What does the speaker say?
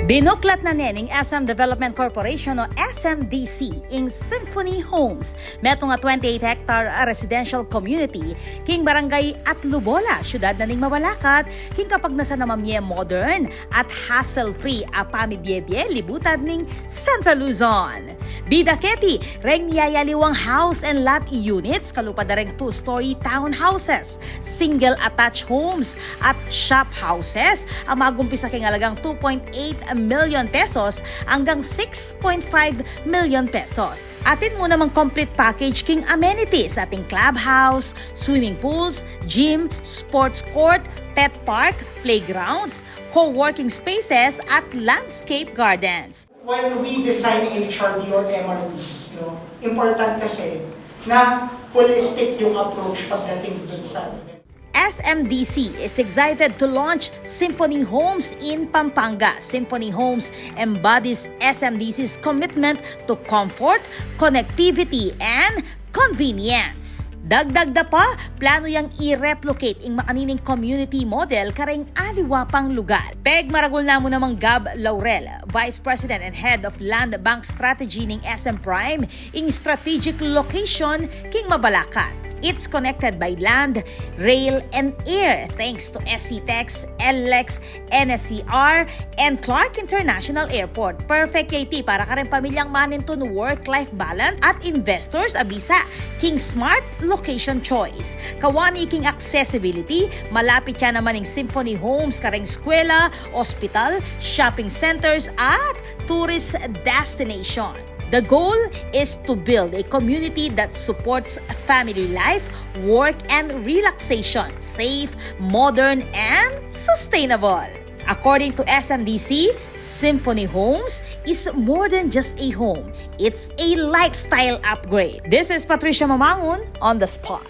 Binuklat na ning SM Development Corporation o SMDC ing Symphony Homes. Meto nga 28-hectare residential community king barangay at Lubola, syudad na ning Mabalacat, king kapag nasa namamye modern at hassle-free a pamibye-bye libutad ning Central Luzon. Bidaketi, reng niyayaliwang house and lot units, kalupad na reng 2-story townhouses, single attached homes at shop houses, ang magumpisa king alagang 2.8 million pesos hanggang 6.5 million pesos. Atin mo namang complete package king amenities ating clubhouse, swimming pools, gym, sports court, pet park, playgrounds, co-working spaces at landscape gardens. When we design HRD or MRDs, important kasi na holistic yung approach pagdating dun sa SMDC is excited to launch Symphony Homes in Pampanga. Symphony Homes embodies SMDC's commitment to comfort, connectivity, and convenience. Dagdag da pa, plano yang i-replicate ing makanining community model kareng aliwa pang lugar. Peg maragul na mo namang Gab Laurel, Vice President and Head of Land Bank Strategy ning SM Prime, ing strategic location king Mabalacat. It's connected by land, rail, and air thanks to SCTEX, LLEX, NSCR, and Clark International Airport. Perfect KT para ka rin pamilyang manintun work-life balance at investors abisa king smart location choice. Kawani king accessibility, malapit siya naman ng Symphony Homes kareng eskwela, hospital, shopping centers at tourist destination. The goal is to build a community that supports family life, work, and relaxation, safe, modern, and sustainable. According to SMDC, Symphony Homes is more than just a home. It's a lifestyle upgrade. This is Patricia Mamangon on the spot.